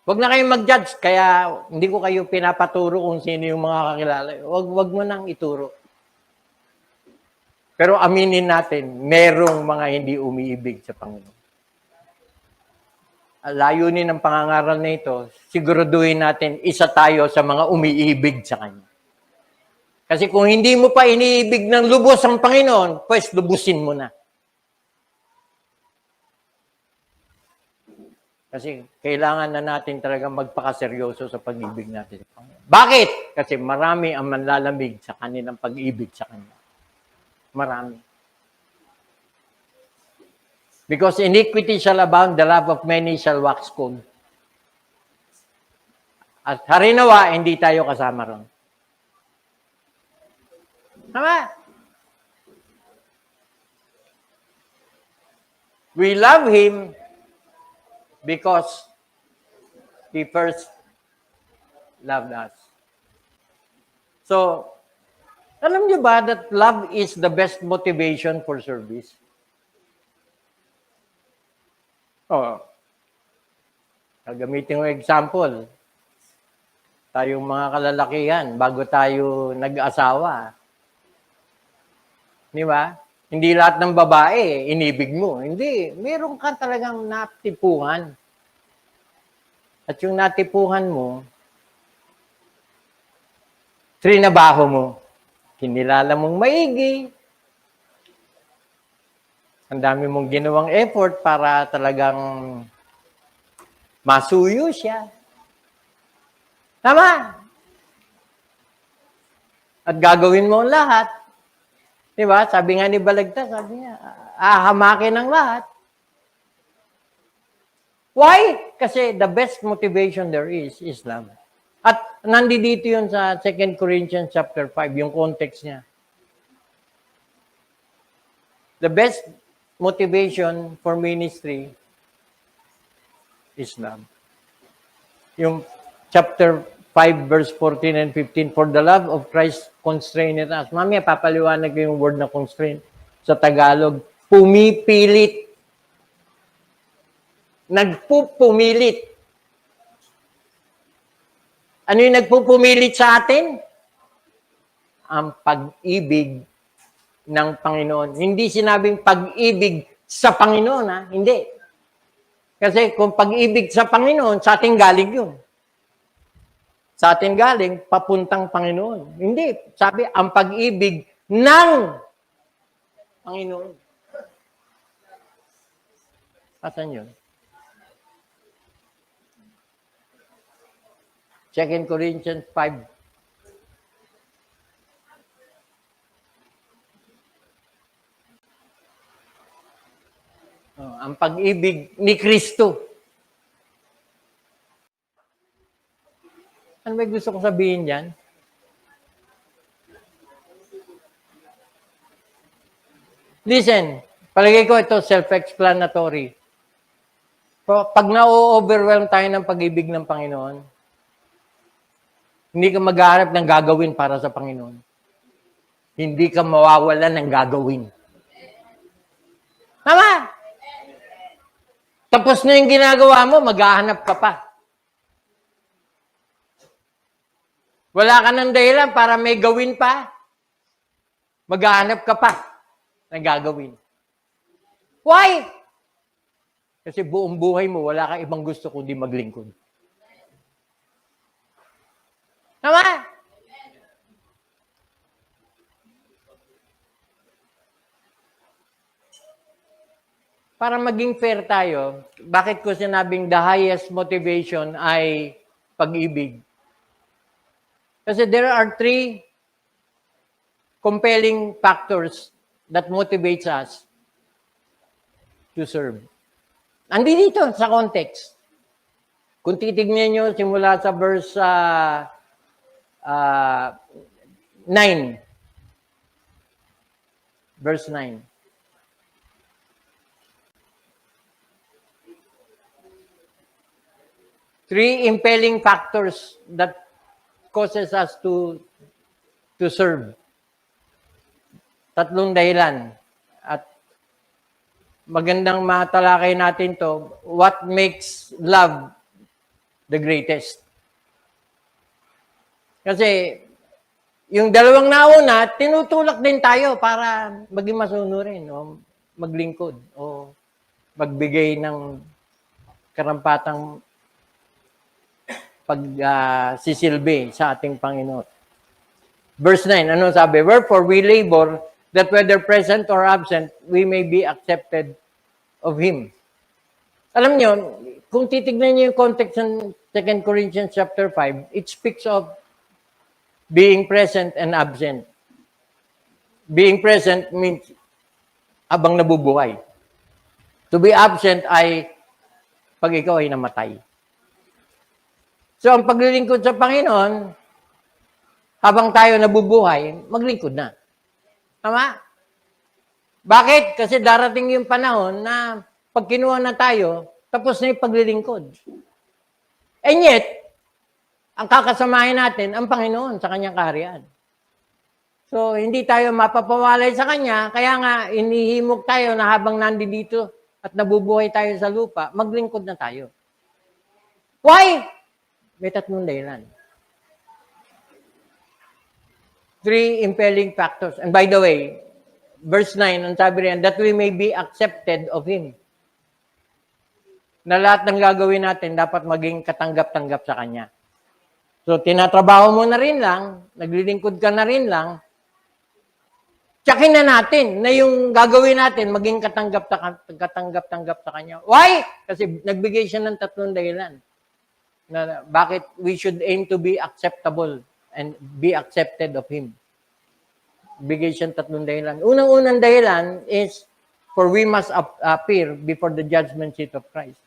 Huwag na kayong mag-judge, kaya hindi ko kayo pinapaturo kung sino yung mga kakilala. Huwag mo nang ituro. Pero aminin natin, merong mga hindi umiibig sa Panginoon. Layunin ng pangangaral na ito, siguraduhin natin isa tayo sa mga umiibig sa Kanya. Kasi kung hindi mo pa iniibig ng lubos ang Panginoon, pues lubusin mo na. Kasi kailangan na natin talaga magpakaseryoso sa pag-ibig natin. Bakit? Kasi marami ang manlalamig sa kanilang pag-ibig sa Kanya. Marami. Because iniquity shall abound, the love of many shall wax cold. At harinawa, hindi tayo kasama ron. Tama? We love Him because He first loved us. So, alam niyo ba that love is the best motivation for service? Oh, gagamitin ko example. Tayong mga kalalakihan, bago tayo nag-asawa. Di ba? Hindi lahat ng babae, inibig mo. Hindi. Meron ka talagang natipuhan. At yung natipuhan mo, trinabaho mo. Kinilala mong maigi. Ang dami mong ginawang effort para talagang masuyo siya. Tama? At gagawin mo ang lahat. Diba? Sabi nga ni Balagtas, sabi niya, hamakin ang lahat. Why? Kasi the best motivation there is love. At nandito yun sa 2 Corinthians chapter 5, yung context niya. The best motivation for ministry is love. Yung chapter 5 verse 14 and 15, for the love of Christ constraineth us. Mamaya, papaliwanag ko yung word na constraint sa Tagalog. Pumipilit. Nagpupumilit. Ano yung nagpupumilit sa atin? Ang pag-ibig ng Panginoon. Hindi sinabing pag-ibig sa Panginoon, ha? Hindi. Kasi kung pag-ibig sa Panginoon, sa ating galing yun. Sa atin galing, papuntang Panginoon. Hindi. Sabi, ang pag-ibig ng Panginoon. Asan yun? 2 Corinthians 5. Ang pag-ibig ni Kristo. Ano ba gusto kong sabihin dyan? Listen, palagay ko ito self-explanatory. Pag na-overwhelm tayo ng pag-ibig ng Panginoon, hindi ka maghahanap ng gagawin para sa Panginoon. Hindi ka mawawalan ng gagawin. Tama? Tapos na yung ginagawa mo, maghahanap ka pa. Wala ka ng dahilan para may gawin pa. Maghahanap ka pa ng gagawin. Why? Kasi buong buhay mo, wala kang ibang gusto kundi maglingkod. Tama? Para maging fair tayo, bakit ko sinabing the highest motivation ay pag-ibig? Kasi there are 3 compelling factors that motivates us to serve. Andi dito sa context. Kung titignan nyo, simula sa verse 9. Verse 9. Three impelling factors that causes us to serve. 3 dahilan. At magandang matalakay natin to. What makes love the greatest. Kasi, yung dalawang nauna, tinutulak din tayo para maging masunurin o maglingkod o magbigay ng karampatang sisilbi sa ating Panginoon. Verse 9, ano sabi? Wherefore we labor that whether present or absent, we may be accepted of Him. Alam nyo, kung titignan nyo yung context ng 2 Corinthians chapter 5, it speaks of being present and absent. Being present means abang nabubuhay. To be absent ay pag ikaw ay namatay. So, ang paglilingkod sa Panginoon, habang tayo nabubuhay, maglingkod na. Tama? Bakit? Kasi darating yung panahon na pag kinuha na tayo, tapos na yung paglilingkod. And yet, ang kakasamahin natin, ang Panginoon sa kanyang kaharian. So, hindi tayo mapapawalay sa kanya, kaya nga, inihimok tayo na habang nandito at nabubuhay tayo sa lupa, maglingkod na tayo. Why? May tatlong dahilan. 3 impelling factors. And by the way, verse 9, ang sabi riyan, that we may be accepted of Him. Na lahat ng gagawin natin, dapat maging katanggap-tanggap sa Kanya. So, tinatrabaho mo na rin lang, naglilingkod ka na rin lang, tsakin na natin na yung gagawin natin maging katanggap-tanggap sa Kanya. Why? Kasi nagbigay siya ng tatlong dahilan. Na bakit we should aim to be acceptable and be accepted of Him. Bigay siya ng tatlong dahilan. Unang-unang dahilan is for we must appear before the judgment seat of Christ.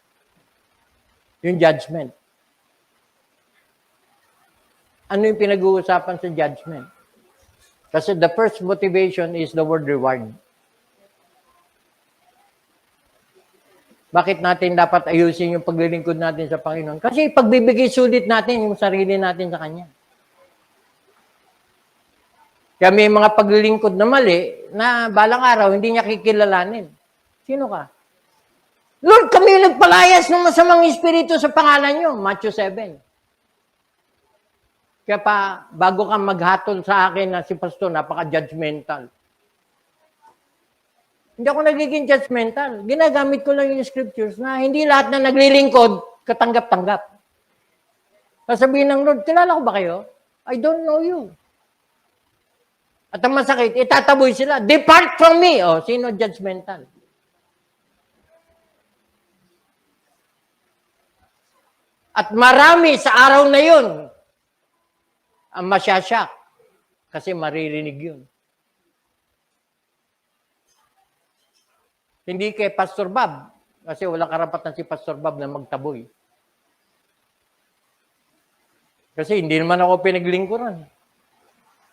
Yung judgment. Ano yung pinag-uusapan sa judgment? Kasi the first motivation is the word reward. Bakit natin dapat ayusin yung paglilingkod natin sa Panginoon? Kasi pagbibigay sulit natin yung sarili natin sa Kanya. Kaya may mga paglilingkod na mali na balang araw hindi niya kikilalanin. Sino ka? Lord, kami nagpalayas ng masamang espiritu sa pangalan niyo. Matthew 7. Kaya pa, bago ka maghatol sa akin na si Pastor, napaka-judgmental. Hindi ako nagiging judgmental. Ginagamit ko lang yung scriptures na hindi lahat na naglilingkod, katanggap-tanggap. Sasabihin ng Lord, kilala ko ba kayo? I don't know you. At ang masakit, itataboy sila. Depart from me. O, sino judgmental? At marami sa araw na yun ang masyasyak. Kasi maririnig yun. Hindi kay Pastor Bob. Kasi walang karapatan si Pastor Bob na magtaboy. Kasi hindi naman ako pinaglingkuran.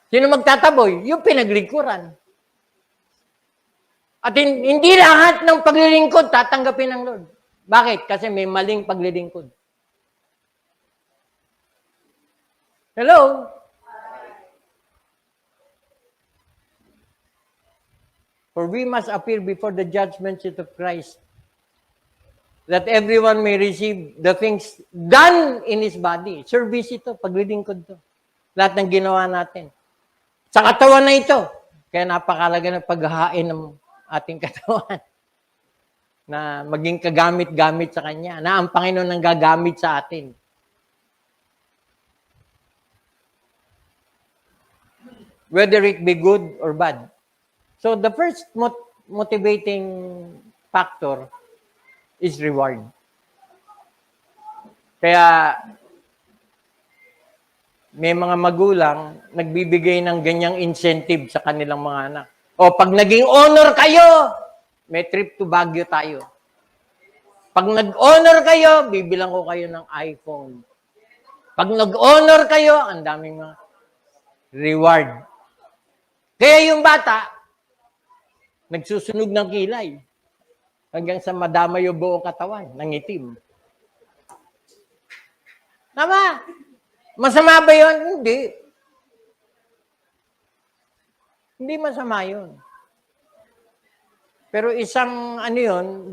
Sino magtataboy? Yung pinaglingkuran. At hindi lahat ng paglilingkod tatanggapin ng Lord. Bakit? Kasi may maling paglilingkod. Hello? For we must appear before the judgment seat of Christ, that everyone may receive the things done in His body. Service ito, paglilingkod to. Lahat ng ginawa natin. Sa katawan na ito. Kaya napakalaga ng paghahain ng ating katawan. Na maging kagamit-gamit sa Kanya. Na ang Panginoon ang gagamit sa atin. Whether it be good or bad. So the first motivating factor is reward. Kaya may mga magulang nagbibigay ng ganyang incentive sa kanilang mga anak. O pag naging honor kayo, may trip to Baguio tayo. Pag nag-honor kayo, bibilang ko kayo ng iPhone. Pag nag-honor kayo, ang daming mga reward. Kaya yung bata, nagsusunog ng kilay. Hanggang sa madama yung buong katawan, ng itim. Tama? Masama ba yun? Hindi. Hindi masama yun. Pero isang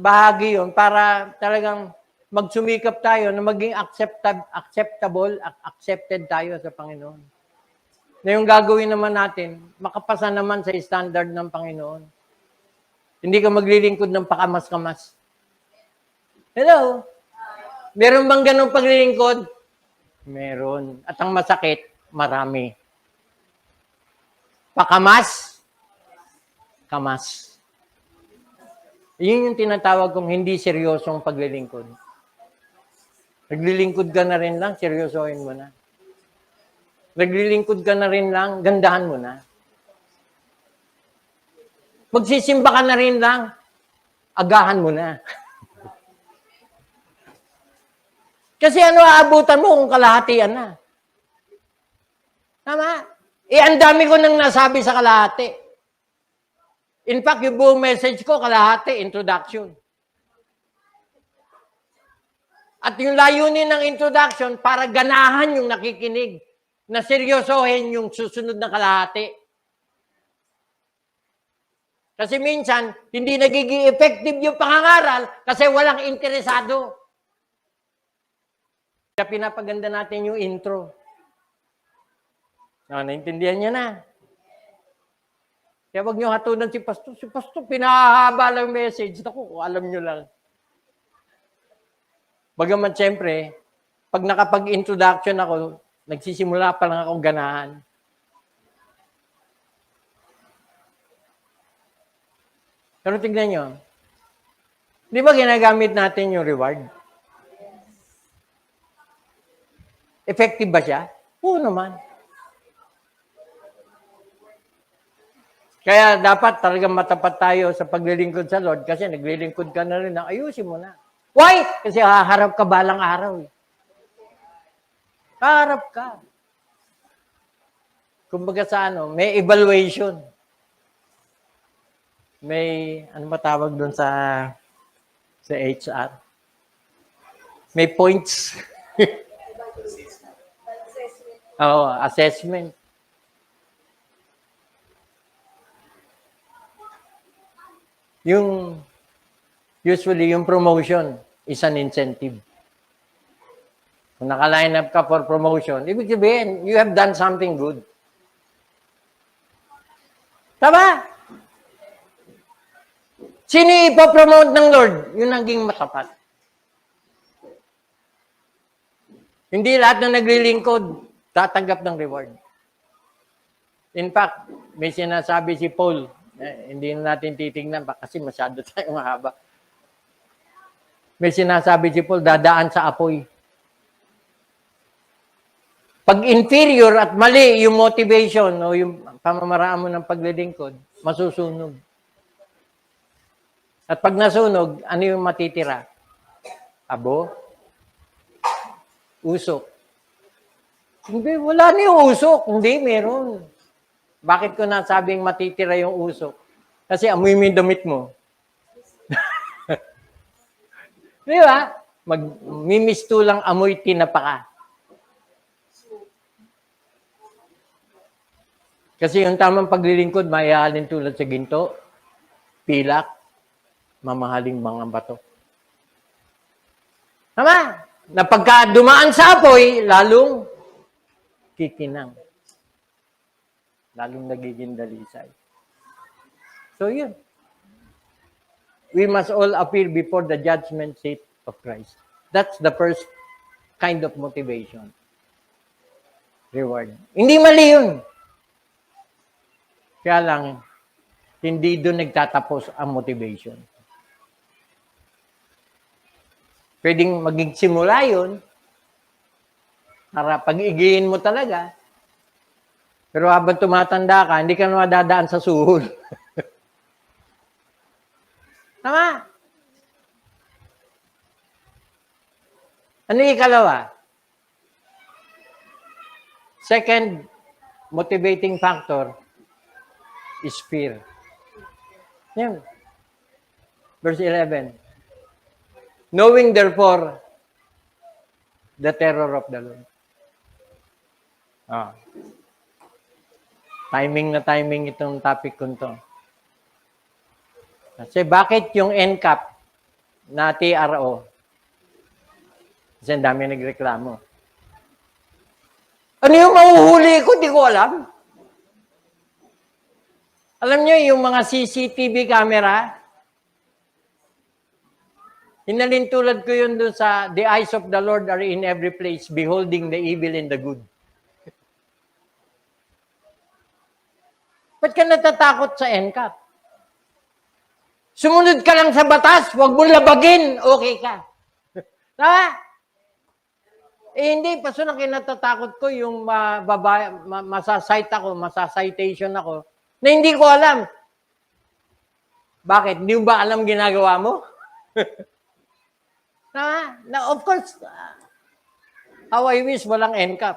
bahagi yun, para talagang magsumikap tayo na maging accepted tayo sa Panginoon. Na yung gagawin naman natin, makapasa naman sa standard ng Panginoon. Hindi ka maglilingkod ng pakamas-kamas. Hello? Meron bang ganong paglilingkod? Meron. At ang masakit, marami. Pakamas, kamas. Yun yung tinatawag kong hindi seryosong paglilingkod. Naglilingkod ka na rin lang, seryosohin mo na. Naglilingkod ka na rin lang, gandahan mo na. Magsisimba ka na rin lang, agahan mo na. Kasi ano aabutan mo kung kalahatian na? Tama? Ang dami ko nang nasabi sa kalahati. In fact, yung buong message ko, kalahati, introduction. At yung layunin ng introduction, para ganahan yung nakikinig, na seryosohin yung susunod na kalahati. Kasi minsan, hindi nagiging effective yung pangangaral kasi walang interesado. Kaya pinapaganda natin yung intro. Naintindihan niya na. Kaya wag niyo hatunan si Pastor. Si Pastor, pinahaba lang message. Naku, alam niyo lang. Bagaman siyempre, pag nakapag-introduction ako, nagsisimula pa lang akong ganahan. Pero tignan nyo, di ba ginagamit natin yung reward? Effective ba siya? Oo naman. Kaya dapat talagang matapat tayo sa paglilingkod sa Lord kasi naglilingkod ka na rin, ayusin mo na. Why? Kasi haharap ka balang araw. Haharap ka. Kumbaga sa may evaluation. May, ano matawag doon sa HR? May points. Oo, assessment. Usually, yung promotion is an incentive. Kung naka-line up ka for promotion, ibig sabihin, you have done something good. Tama? Sino ipopromote ng Lord? Yung naging matapat. Hindi lahat na naglilingkod, tatanggap ng reward. In fact, may sinasabi si Paul, hindi na natin titingnan pa kasi masyado tayong mahaba. May sinasabi si Paul, dadaan sa apoy. Pag inferior at mali yung motivation o yung pamamaraan mo ng paglilingkod, masusunog. At pag nasunog, ano yung matitira? Abo? Usok? Hindi, wala na yung usok. Hindi, meron. Bakit ko nasabing matitira yung usok? Kasi amoy mo yung damit mo. Di ba? Magmimisto lang amoy tinapa ka. Kasi yung tamang paglilingkod, mayahalin tulad sa ginto, pilak, mamahaling mga bato. Tama? Na pagka dumaan sa apoy, lalong kikinang. Lalong nagiging dalisay. So yun. We must all appear before the judgment seat of Christ. That's the first kind of motivation. Reward. Hindi mali yun. Kaya lang, hindi doon nagtatapos ang motivation. Pwedeng maging simula yun para pag-igihin mo talaga. Pero habang tumatanda ka, hindi ka na madadaan sa suhol. Tama? Ano yung ikalawa? Second motivating factor is fear. Yan. Verse 11. Knowing therefore the terror of the Lord. Timing na timing itong topic ko to. Kasi bakit yung NCAP na TRO Kasi ang dami nagreklamo. Ano yung mahuhuli ko? Di ko alam. Alam nyo, yung mga CCTV camera, hinalintulad ko yun doon sa the eyes of the Lord are in every place, beholding the evil and the good. Ba't ka natatakot sa NCAP? Sumunod ka lang sa batas, huwag mo labagin, okay ka. Tama? Hindi, paso na kinatatakot ko yung masasight ako, masasitation ako, na hindi ko alam. Bakit? Hindi mo ba alam ginagawa mo? Na, of course, how I wish walang NCAP.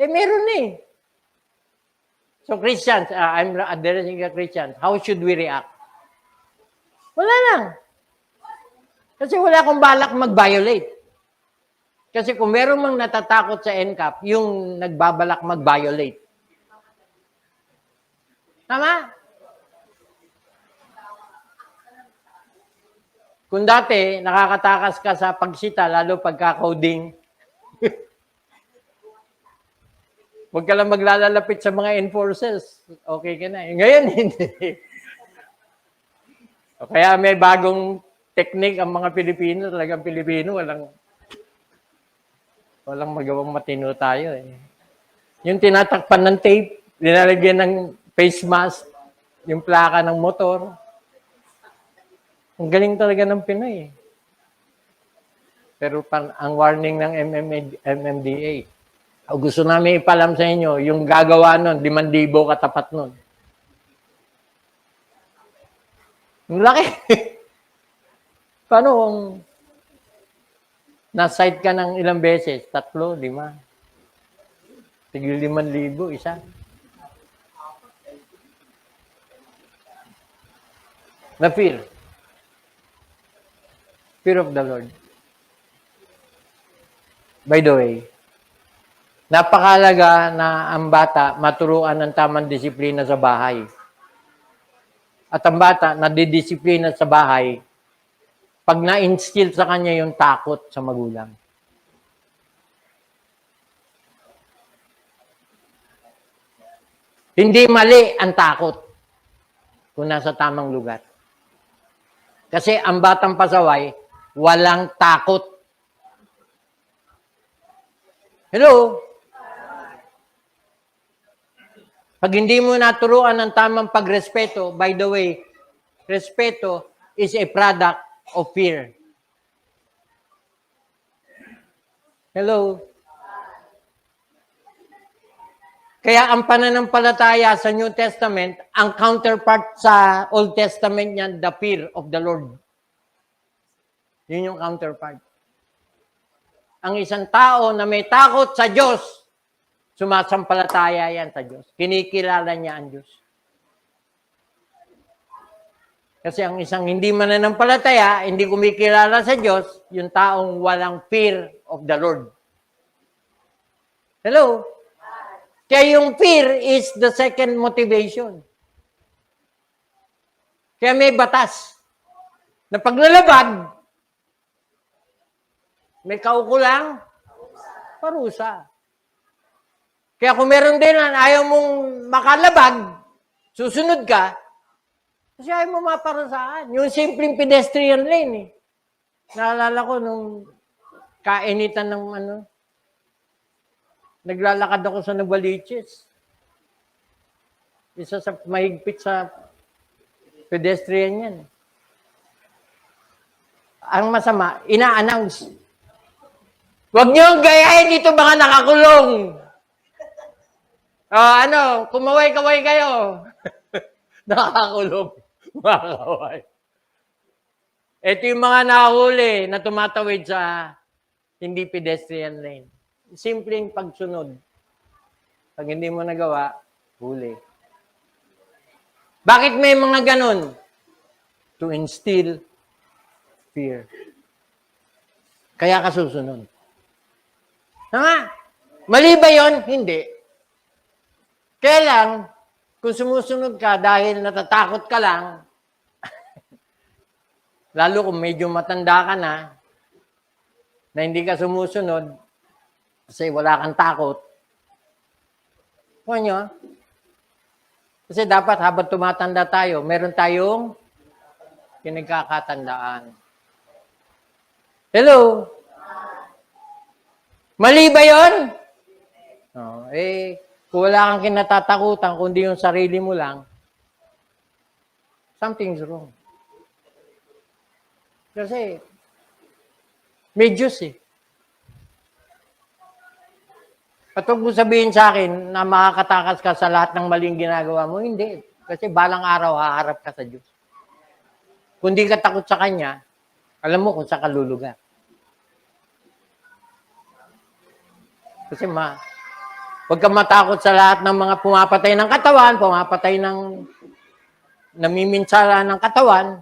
Meron eh. So Christians, I'm addressing the Christians, how should we react? Wala lang. Kasi wala akong balak mag-violate. Kasi kung meron mang natatakot sa NCAP, yung nagbabalak mag-violate. Tama? Kung dati, nakakatakas ka sa pagsita, lalo pagka-coding, huwag ka lang maglalapit sa mga enforcers. Okay ka na. Ngayon, hindi. Kaya may bagong technique ang mga Pilipino. Talagang Pilipino, walang magawang matino tayo. Yung tinatakpan ng tape, linalagyan ng face mask, yung plaka ng motor. Ang galing talaga ng Pinoy. Pero ang warning ng MMDA, gusto namin ipalam sa inyo, yung gagawa nun, 5,000 katapat nun. Ang laki. Paano kung na-cite ka ng ilang beses? 3, 5. Tigil 5,000, isa. The fear. Fear of the Lord. By the way, napakalaga na ang bata maturuan ng tamang disiplina sa bahay. At ang bata nadidisiplina sa bahay pag na-instill sa kanya yung takot sa magulang. Hindi mali ang takot kung nasa tamang lugar. Kasi ang batang pasaway, walang takot. Hello? Pag hindi mo naturuan ng tamang pagrespeto, by the way, respeto is a product of fear. Hello? Kaya ang pananampalataya sa New Testament, ang counterpart sa Old Testament niyan, the fear of the Lord. Yun yung counterpart. Ang isang tao na may takot sa Diyos, sumasampalataya yan sa Diyos. Kinikilala niya ang Diyos. Kasi ang isang hindi mananampalataya, hindi kumikilala sa Diyos, yung taong walang fear of the Lord. Hello? Kaya yung fear is the second motivation. Kaya may batas na paglalabag, may kaukulang parusa. Kaya kung meron din na ayaw mong makalabag, susunod ka, kasi ayaw mo maparusaan. Yung simpleng pedestrian lane eh. Naalala ko nung kainitan ng naglalakad ako sa Nuvaliches. Isa sa mahigpit sa pedestrian yan. Ang masama, ina-announce. Huwag niyong gayahin dito mga nakakulong. Kumaway-kaway kayo. Nakakulong. Makakaway. Ito yung mga nahuli na tumatawid sa hindi pedestrian lane. Simpleng pagsunod. Pag hindi mo nagawa, huli. Bakit may mga ganun? To instill fear. Kaya ka susunod. Tama? Mali ba yun? Hindi. Kaya lang, kung sumusunod ka dahil natatakot ka lang, lalo kung medyo matanda ka na, na hindi ka sumusunod kasi wala kang takot. Kung nyo? Kasi dapat habang tumatanda tayo, meron tayong pinagkakatandaan. Hello? Mali ba yun? Oh, kung wala kang kinatatakutan, kundi yung sarili mo lang, something's wrong. Kasi, may Diyos eh. At huwag mo sabihin sa akin na makakatakas ka sa lahat ng maling ginagawa mo. Hindi. Kasi balang araw, haharap ka sa Diyos. Kung di ka takot sa Kanya, alam mo kung saan ka lulugar. Kasi huwag kang matakot sa lahat ng mga pumapatay ng katawan, pumapatay ng namiminsala ng katawan.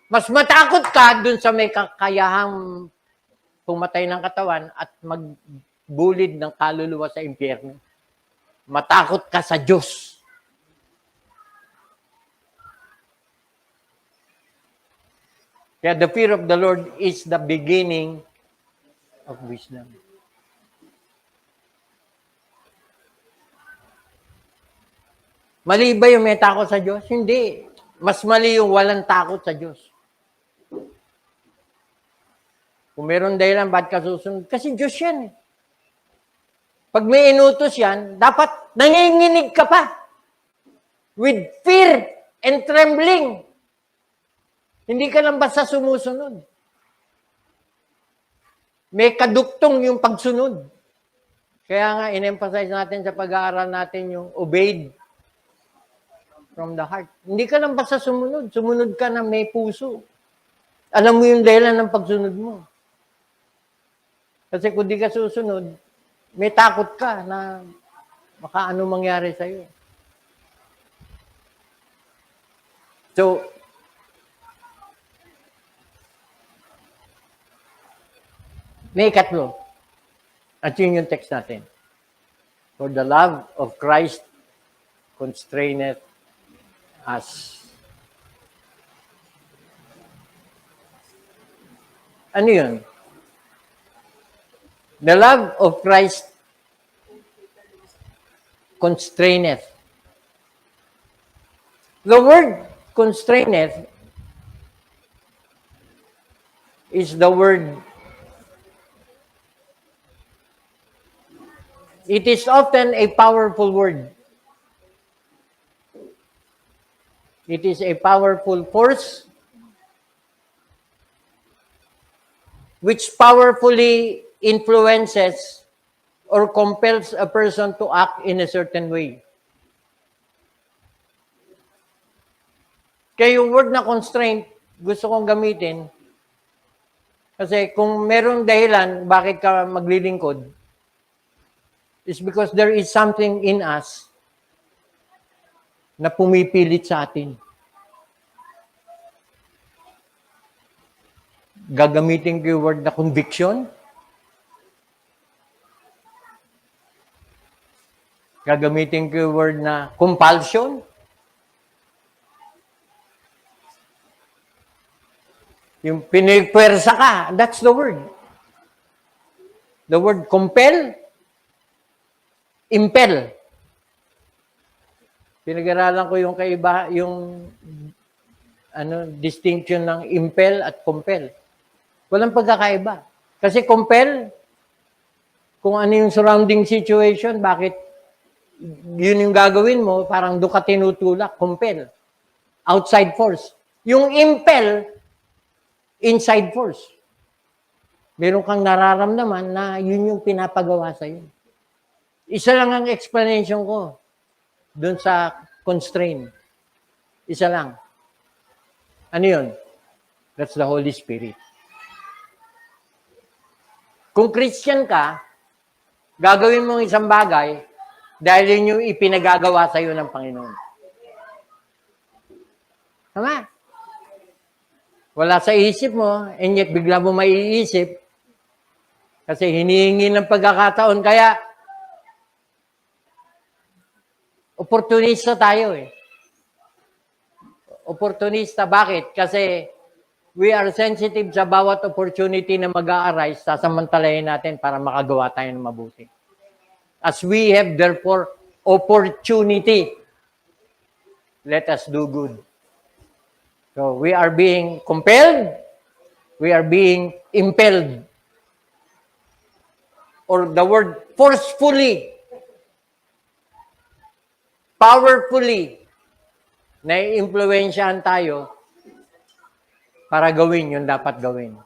Mas matakot ka dun sa may kakayahang pumatay ng katawan at magbulid ng kaluluwa sa impyerno. Matakot ka sa Diyos. Kaya the fear of the Lord is the beginning of wisdom. Mali ba yung may takot sa Diyos? Hindi. Mas mali yung walang takot sa Diyos. Kung meron dahilan, ba't ka susunod? Kasi Diyos yan eh. Pag may inutos yan, dapat nanginginig ka pa. With fear and trembling. Hindi ka lang basta sumusunod. May kaduktong yung pagsunod. Kaya nga, in-emphasize natin sa pag-aaral natin yung obeyed from the heart. Hindi ka lang basta sumunod. Sumunod ka na may puso. Alam mo yung dahilan ng pagsunod mo. Kasi kung di ka susunod, may takot ka na baka ano mangyari sa'yo. So, may ikatlo. At yun yung text natin. For the love of Christ constraineth us. Ano yun? The love of Christ constraineth. The word constraineth is the word. It is often a powerful word. It is a powerful force which powerfully influences or compels a person to act in a certain way. Kaya yung word na constraint, gusto kong gamitin kasi kung merong dahilan bakit ka maglilingkod, is because there is something in us na pumipilit sa atin. Gagamitin ko yung word na conviction. Gagamitin ko yung word na compulsion. Yung pinipwersa ka, that's the word. The word compel, impel. Pinag-aralan ko yung distinction ng impel at compel. Walang pagkakaiba. Kasi compel, kung ano yung surrounding situation, bakit yun yung gagawin mo, parang doon ka tinutulak, compel. Outside force. Yung impel, inside force. Meron kang nararamdaman na yun yung pinapagawa sa'yo. Isa lang ang explanation ko doon sa constraint. Isa lang. Ano yun? That's the Holy Spirit. Kung Christian ka, gagawin mong isang bagay dahil yun yung ipinagagawa sa'yo ng Panginoon. Tama? Wala sa isip mo, and yet bigla mo maiisip kasi hinihingi ng pagkakataon. Kaya, oportunista tayo eh. Oportunista, bakit? Kasi we are sensitive sa bawat opportunity na mag-a-arise, sasamantalahin natin para makagawa tayo ng mabuti. As we have therefore opportunity, let us do good. So we are being compelled, we are being impelled. Or the word forcefully, powerfully, na-influensyahan tayo para gawin yung dapat gawin.